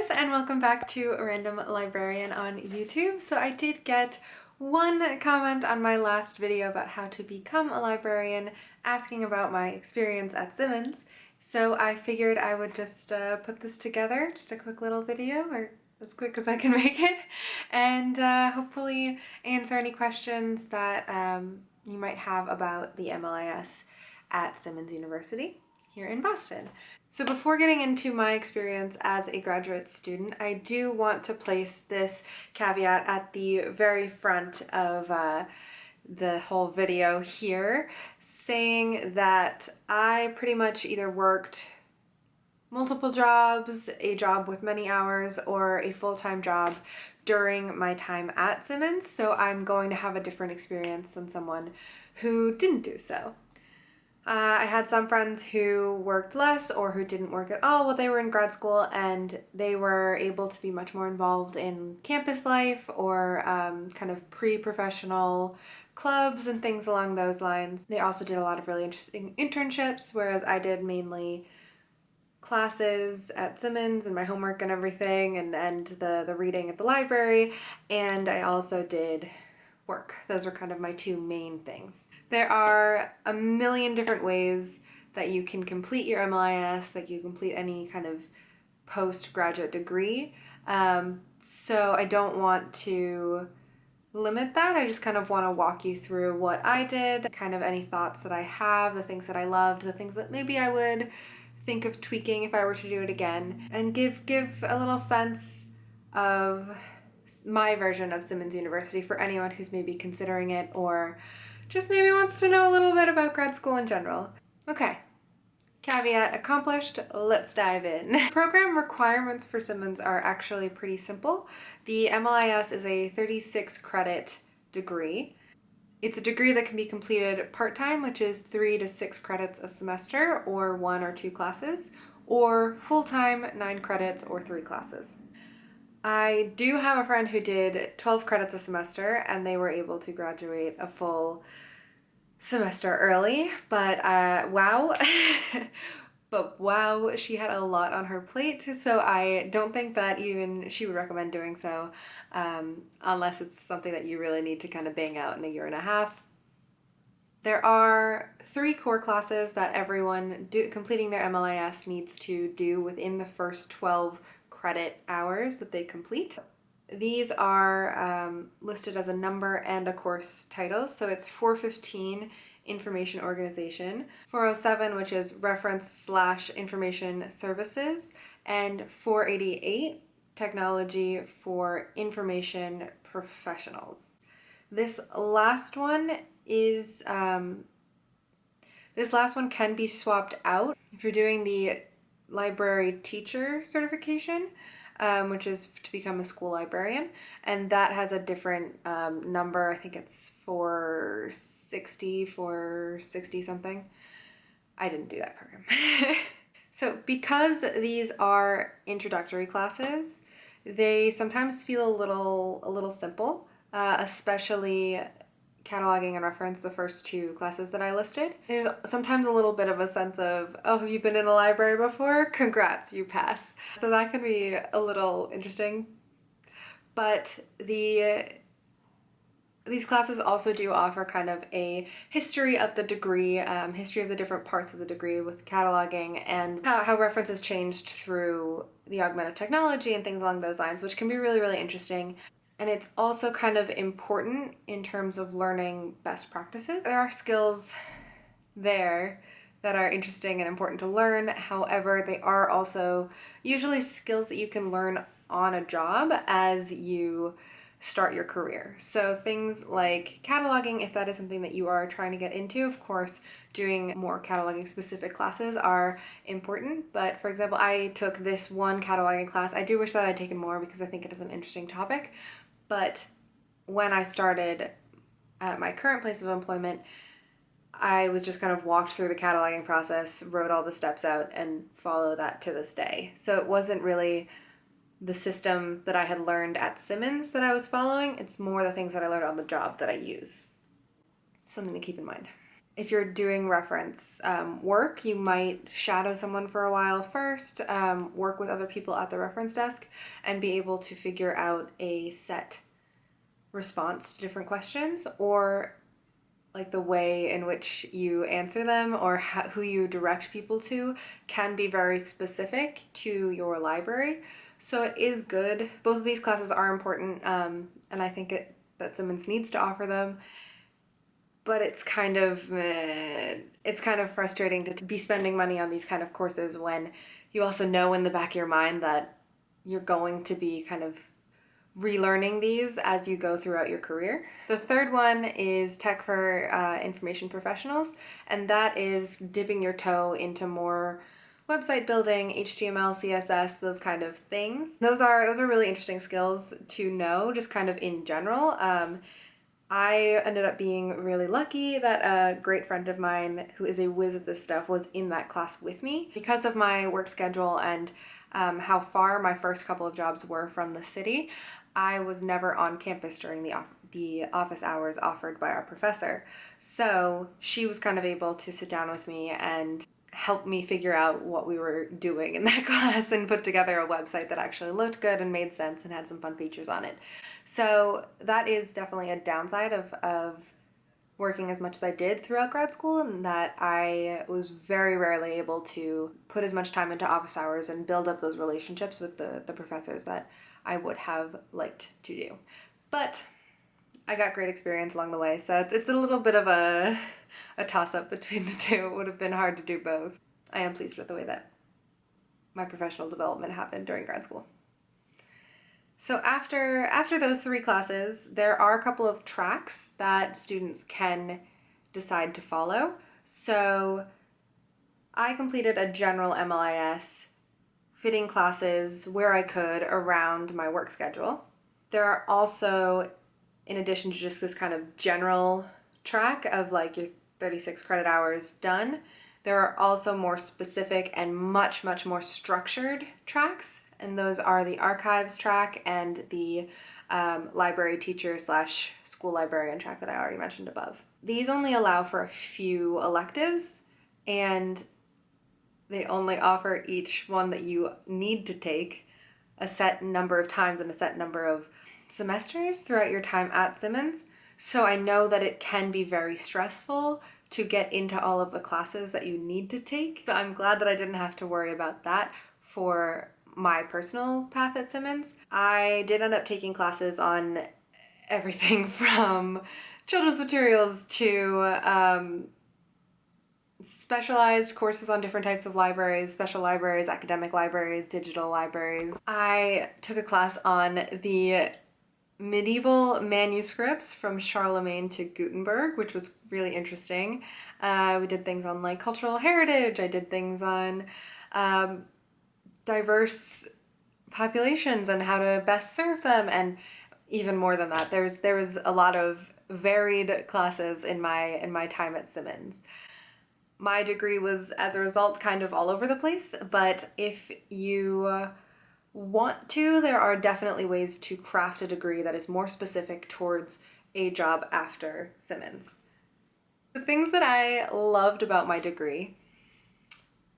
guys, and welcome back to a Random Librarian on YouTube. So I did get one comment on my last video about how to become a librarian, asking about my experience at Simmons. So I figured I would just put this together, just a quick little video, or as quick as I can make it, and hopefully answer any questions that you might have about the MLIS at Simmons University here in Boston. So before getting into my experience as a graduate student, I do want to place this caveat at the very front of the whole video here, saying that I pretty much either worked multiple jobs, a job with many hours, or a full-time job during my time at Simmons, so I'm going to have a different experience than someone who didn't do so. I had some friends who worked less or who didn't work at all while they were in grad school, and they were able to be much more involved in campus life or kind of pre-professional clubs and things along those lines. They also did a lot of really interesting internships, whereas I did mainly classes at Simmons and my homework and everything, and the reading at the library, and I also did work. Those were kind of my two main things. There are a million different ways that you can complete your MLIS, that you complete any kind of postgraduate degree. So I don't want to limit that. I just kind of want to walk you through what I did, kind of any thoughts that I have, the things that I loved, the things that maybe I would think of tweaking if I were to do it again, and give a little sense of my version of Simmons University for anyone who's maybe considering it or just maybe wants to know a little bit about grad school in general. Okay, caveat accomplished, let's dive in. Program requirements for Simmons are actually pretty simple. The MLIS is a 36 credit degree. It's a degree that can be completed part-time, which is 3 to 6 credits a semester, or 1 or 2 classes, or full-time, 9 credits or 3 classes. I do have a friend who did 12 credits a semester, and they were able to graduate a full semester early, but wow. But wow, she had a lot on her plate, so I don't think that even she would recommend doing so, unless it's something that you really need to kind of bang out in a year and a half. There are 3 core classes that everyone completing their MLIS needs to do within the first 12 credit hours that they complete. These are listed as a number and a course title. So it's 415 Information Organization, 407 which is Reference/Information Services, and 488 Technology for Information Professionals. This last one can be swapped out if you're doing the library teacher certification, which is to become a school librarian, and that has a different number. I think it's 460 something. I didn't do that program. So because these are introductory classes, they sometimes feel a little simple, especially cataloging and reference, the first 2 classes that I listed. There's sometimes a little bit of a sense of, oh, have you been in a library before? Congrats, you pass. So that can be a little interesting. But these classes also do offer kind of a history of the degree, history of the different parts of the degree with cataloging, and how references changed through the augment of technology and things along those lines, which can be really, really interesting. And it's also kind of important in terms of learning best practices. There are skills there that are interesting and important to learn. However, they are also usually skills that you can learn on a job as you start your career. So things like cataloging, if that is something that you are trying to get into, of course, doing more cataloging specific classes are important. But for example, I took this one cataloging class. I do wish that I'd taken more because I think it is an interesting topic. But when I started at my current place of employment, I was just kind of walked through the cataloging process, wrote all the steps out, and follow that to this day. So it wasn't really the system that I had learned at Simmons that I was following. It's more the things that I learned on the job that I use. Something to keep in mind. if you're doing reference work, you might shadow someone for a while first, work with other people at the reference desk, and be able to figure out a set response to different questions, or like the way in which you answer them or who you direct people to can be very specific to your library. So it is good. Both of these classes are important, and I think that Simmons needs to offer them. But it's kind of frustrating to be spending money on these kind of courses when you also know in the back of your mind that you're going to be kind of relearning these as you go throughout your career. The third one is Tech for Information Professionals, and that is dipping your toe into more website building, HTML, CSS, those kind of things. Those are really interesting skills to know, just kind of in general. I ended up being really lucky that a great friend of mine who is a whiz at this stuff was in that class with me. Because of my work schedule and how far my first couple of jobs were from the city, I was never on campus during the office hours offered by our professor. So she was kind of able to sit down with me and help me figure out what we were doing in that class and put together a website that actually looked good and made sense and had some fun features on it. So that is definitely a downside of working as much as I did throughout grad school, and that I was very rarely able to put as much time into office hours and build up those relationships with the professors that I would have liked to do. But I got great experience along the way, so it's a little bit of a toss-up between the two. It would have been hard to do both. I am pleased with the way that my professional development happened during grad school. So after those 3 classes, there are a couple of tracks that students can decide to follow. So I completed a general MLIS, fitting classes where I could around my work schedule. There are also, in addition to just this kind of general track of like your 36 credit hours done, there are also more specific and much more structured tracks, and those are the archives track and the library teacher / school librarian track that I already mentioned above. These only allow for a few electives, and they only offer each one that you need to take a set number of times and a set number of semesters throughout your time at Simmons. So I know that it can be very stressful to get into all of the classes that you need to take. So I'm glad that I didn't have to worry about that for my personal path at Simmons. I did end up taking classes on everything from children's materials to specialized courses on different types of libraries, special libraries, academic libraries, digital libraries. I took a class on the medieval manuscripts from Charlemagne to Gutenberg, which was really interesting. We did things on like cultural heritage. I did things on diverse populations and how to best serve them, and even more than that, there was a lot of varied classes in my time at Simmons. My degree was, as a result, kind of all over the place, but if you want to, there are definitely ways to craft a degree that is more specific towards a job after Simmons. The things that I loved about my degree,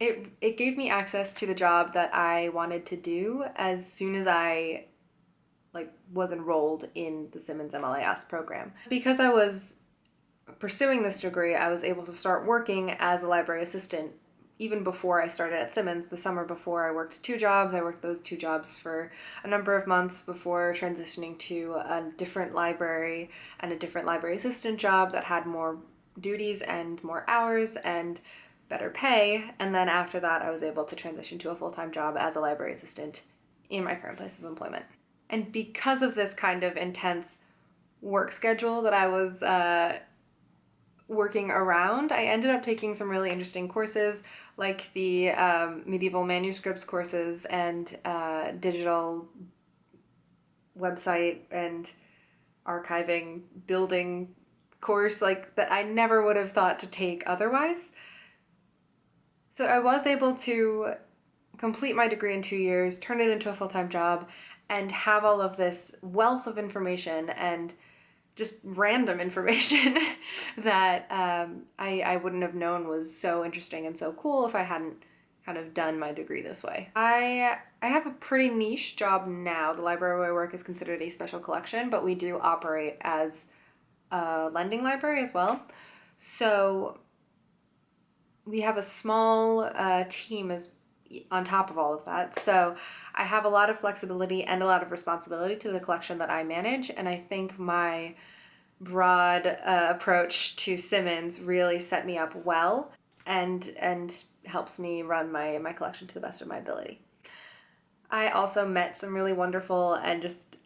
it gave me access to the job that I wanted to do as soon as I was enrolled in the Simmons MLIS program. Because I was pursuing this degree, I was able to start working as a library assistant even before I started at Simmons. The summer before, I worked 2 jobs. I worked those 2 jobs for a number of months before transitioning to a different library and a different library assistant job that had more duties and more hours and better pay. And then after that, I was able to transition to a full-time job as a library assistant in my current place of employment. And because of this kind of intense work schedule that I was working around, I ended up taking some really interesting courses, like the medieval manuscripts courses and digital website and archiving building course, like that I never would have thought to take otherwise. So I was able to complete my degree in 2 years, turn it into a full-time job, and have all of this wealth of information and just random information that I wouldn't have known was so interesting and so cool if I hadn't kind of done my degree this way. I have a pretty niche job now. The library where I work is considered a special collection, but we do operate as a lending library as well. So we have a small team as on top of all of that. So I have a lot of flexibility and a lot of responsibility to the collection that I manage, and I think my broad approach to Simmons really set me up well and helps me run my collection to the best of my ability. I also met some really wonderful and just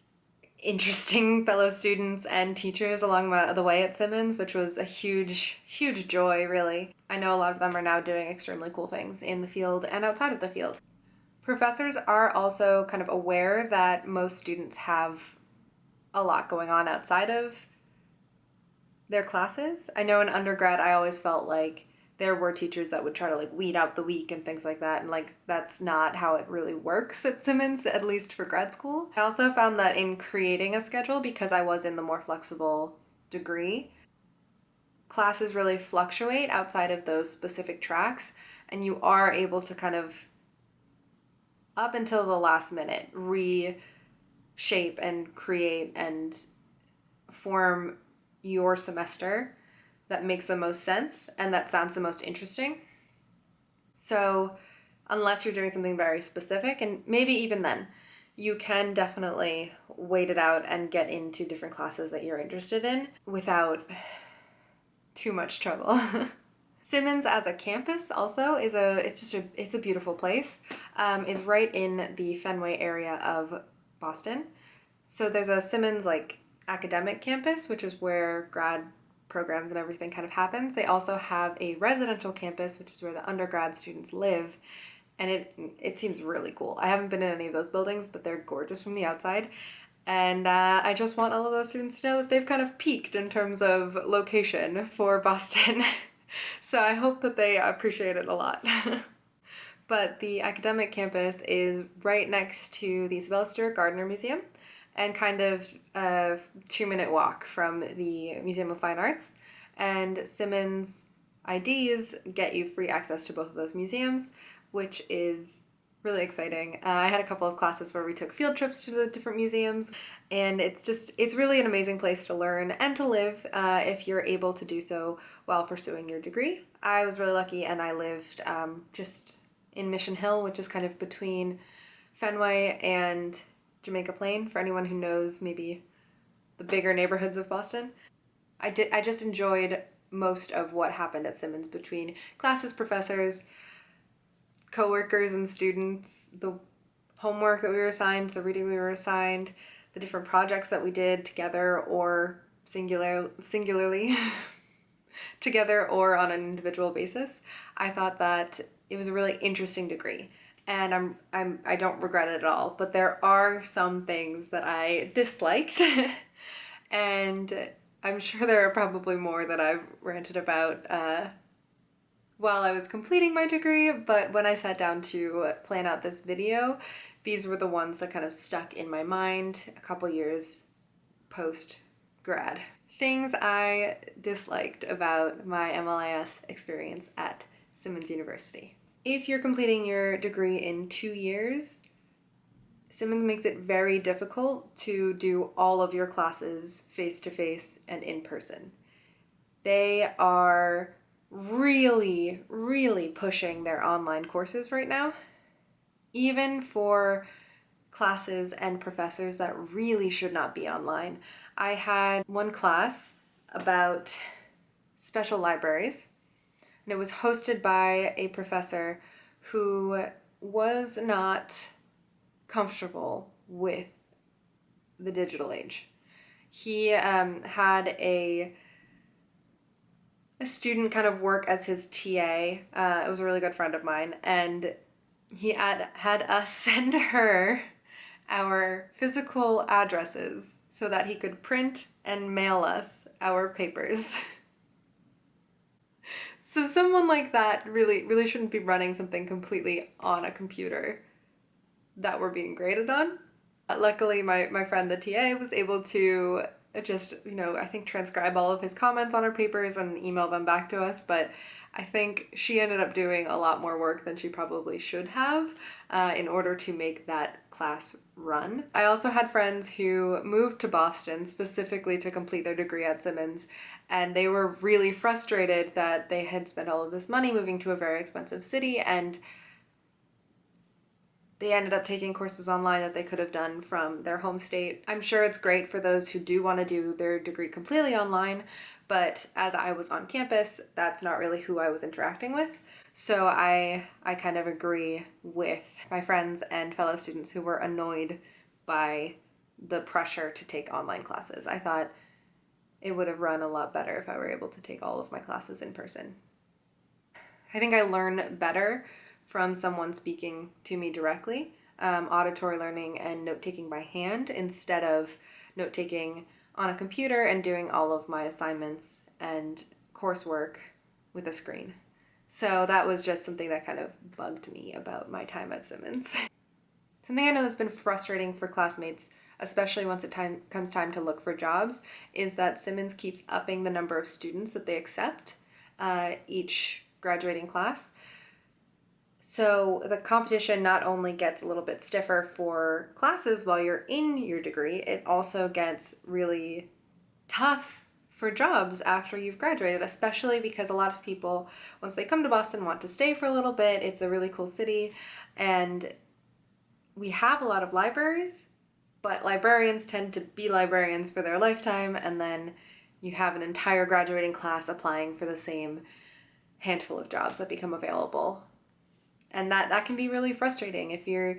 interesting fellow students and teachers along the way at Simmons, which was a huge joy, really. I know a lot of them are now doing extremely cool things in the field and outside of the field. Professors are also kind of aware that most students have a lot going on outside of their classes. I know in undergrad I always felt like there were teachers that would try to like weed out the week and things like that, and like that's not how it really works at Simmons, at least for grad school. I also found that in creating a schedule, because I was in the more flexible degree, classes really fluctuate outside of those specific tracks, and you are able to kind of, up until the last minute, reshape and create and form your semester that makes the most sense and that sounds the most interesting. So unless you're doing something very specific, and maybe even then, you can definitely wait it out and get into different classes that you're interested in without too much trouble. Simmons as a campus also is it's a beautiful place. It's right in the Fenway area of Boston. So there's a Simmons like academic campus, which is where grad programs and everything kind of happens. They also have a residential campus, which is where the undergrad students live, and it seems really cool. I haven't been in any of those buildings, but they're gorgeous from the outside, and I just want all of those students to know that they've kind of peaked in terms of location for Boston. So I hope that they appreciate it a lot. But the academic campus is right next to the Isabella Stewart Gardner Museum, and kind of a 2-minute walk from the Museum of Fine Arts. And Simmons IDs get you free access to both of those museums, which is really exciting. I had a couple of classes where we took field trips to the different museums, and it's really an amazing place to learn and to live if you're able to do so while pursuing your degree. I was really lucky, and I lived just in Mission Hill, which is kind of between Fenway and Jamaica Plain, for anyone who knows maybe the bigger neighborhoods of Boston. I just enjoyed most of what happened at Simmons between classes, professors, coworkers and students, the homework that we were assigned, the reading we were assigned, the different projects that we did together or singularly together or on an individual basis. I thought that it was a really interesting degree. And I don't regret it at all, but there are some things that I disliked, and I'm sure there are probably more that I've ranted about while I was completing my degree, but when I sat down to plan out this video, these were the ones that kind of stuck in my mind a couple years post-grad. Things I disliked about my MLIS experience at Simmons University. If you're completing your degree in 2 years, Simmons makes it very difficult to do all of your classes face-to-face and in person. They are really pushing their online courses right now, even for classes and professors that really should not be online. I had one class about special libraries, and it was hosted by a professor who was not comfortable with the digital age. He had a student kind of work as his TA. It was a really good friend of mine, and he had us send her our physical addresses so that he could print and mail us our papers. So someone like that really shouldn't be running something completely on a computer that we're being graded on. Luckily, my friend, the TA, was able to just, I think transcribe all of his comments on our papers and email them back to us, but I think she ended up doing a lot more work than she probably should have in order to make that class run. I also had friends who moved to Boston specifically to complete their degree at Simmons, and they were really frustrated that they had spent all of this money moving to a very expensive city, and they ended up taking courses online that they could have done from their home state. I'm sure it's great for those who do want to do their degree completely online, but as I was on campus, that's not really who I was interacting with. So I kind of agree with my friends and fellow students who were annoyed by the pressure to take online classes. I thought it would have run a lot better if I were able to take all of my classes in person. I think I learn better from someone speaking to me directly, auditory learning and note-taking by hand instead of note-taking on a computer and doing all of my assignments and coursework with a screen. So that was just something that kind of bugged me about my time at Simmons. Something I know that's been frustrating for classmates, especially once it comes time to look for jobs, is that Simmons keeps upping the number of students that they accept each graduating class. So the competition not only gets a little bit stiffer for classes while you're in your degree, it also gets really tough for jobs after you've graduated, especially because a lot of people, once they come to Boston, want to stay for a little bit. It's a really cool city, and we have a lot of libraries, but librarians tend to be librarians for their lifetime, and then you have an entire graduating class applying for the same handful of jobs that become available. And that can be really frustrating. If you're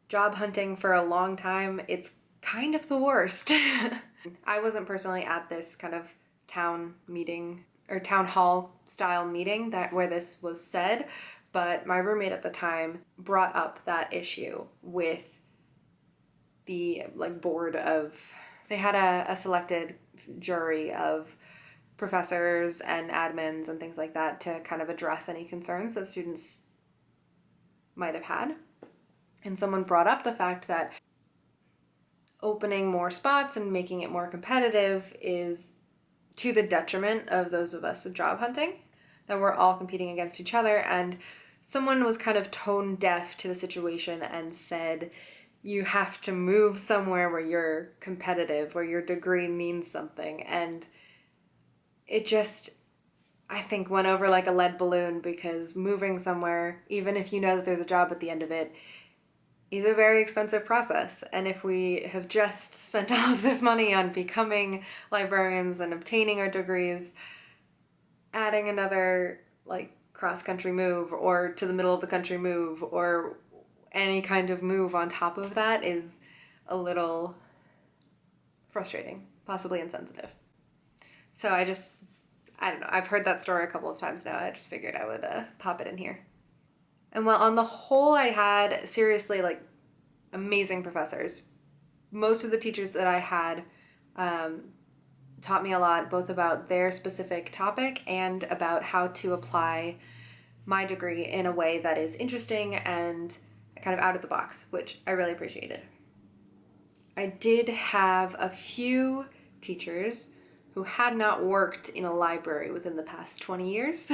job hunting for a long time, it's kind of the worst. I wasn't personally at this kind of town meeting or town hall style meeting where this was said, but my roommate at the time brought up that issue with the board of, they had a selected jury of professors and admins and things like that to kind of address any concerns that students might have had. And someone brought up the fact that opening more spots and making it more competitive is to the detriment of those of us job hunting, that we're all competing against each other. And someone was kind of tone deaf to the situation and said, you have to move somewhere where you're competitive, where your degree means something. And it just, I think, went over like a lead balloon, because moving somewhere, even if you know that there's a job at the end of it, is a very expensive process. And if we have just spent all of this money on becoming librarians and obtaining our degrees, adding another cross-country move or to the middle of the country move or any kind of move on top of that is a little frustrating, possibly insensitive. So I don't know, I've heard that story a couple of times now. I just figured I would pop it in here. And while on the whole I had seriously amazing professors, most of the teachers that I had taught me a lot, both about their specific topic and about how to apply my degree in a way that is interesting and kind of out of the box, which I really appreciated. I did have a few teachers who had not worked in a library within the past 20 years.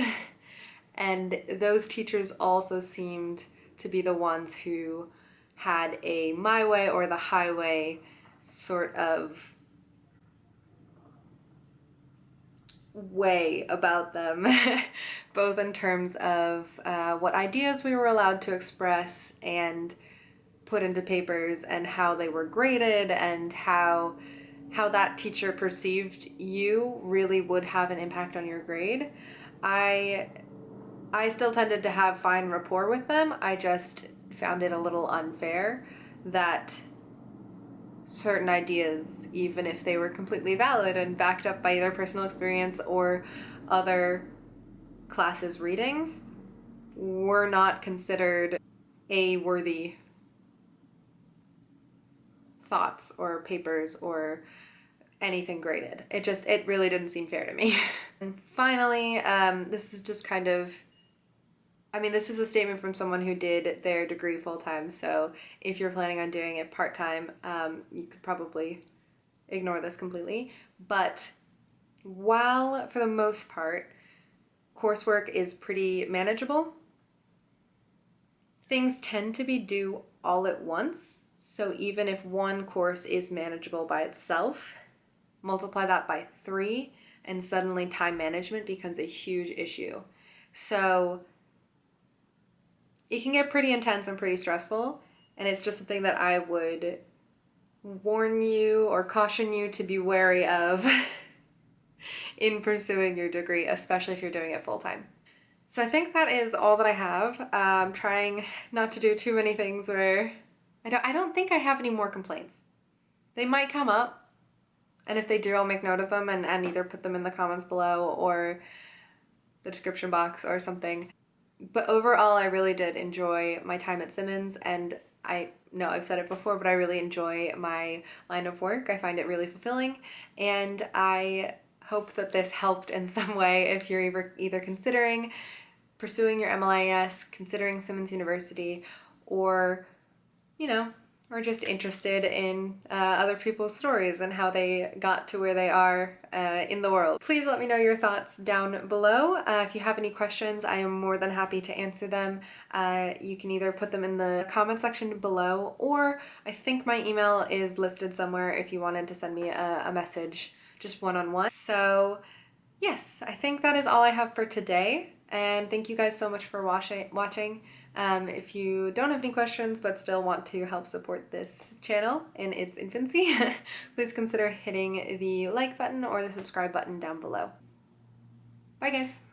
And those teachers also seemed to be the ones who had a my way or the highway sort of way about them, both in terms of what ideas we were allowed to express and put into papers, and how they were graded, and how that teacher perceived you really would have an impact on your grade. I still tended to have fine rapport with them. I just found it a little unfair that certain ideas, even if they were completely valid and backed up by either personal experience or other classes' readings, were not considered A-worthy thoughts or papers or anything graded. It really didn't seem fair to me. And finally, this is just kind of, this is a statement from someone who did their degree full-time, so if you're planning on doing it part-time, you could probably ignore this completely. But while for the most part coursework is pretty manageable, things tend to be due all at once. So even if one course is manageable by itself, multiply that by 3 and suddenly time management becomes a huge issue. So it can get pretty intense and pretty stressful, and it's just something that I would warn you or caution you to be wary of in pursuing your degree, especially if you're doing it full-time. So I think that is all that I have. I'm trying not to do too many things where I don't think I have any more complaints. They might come up, and if they do, I'll make note of them and either put them in the comments below or the description box or something. But overall, I really did enjoy my time at Simmons, and I know I've said it before, but I really enjoy my line of work. I find it really fulfilling, and I hope that this helped in some way if you're either considering pursuing your MLIS, considering Simmons University, or, you know, or just interested in other people's stories and how they got to where they are in the world. Please let me know your thoughts down below. If you have any questions, I am more than happy to answer them. You can either put them in the comment section below, or I think my email is listed somewhere if you wanted to send me a message just one-on-one. So yes, I think that is all I have for today, and thank you guys so much for watching. If you don't have any questions but still want to help support this channel in its infancy, please consider hitting the like button or the subscribe button down below. Bye guys!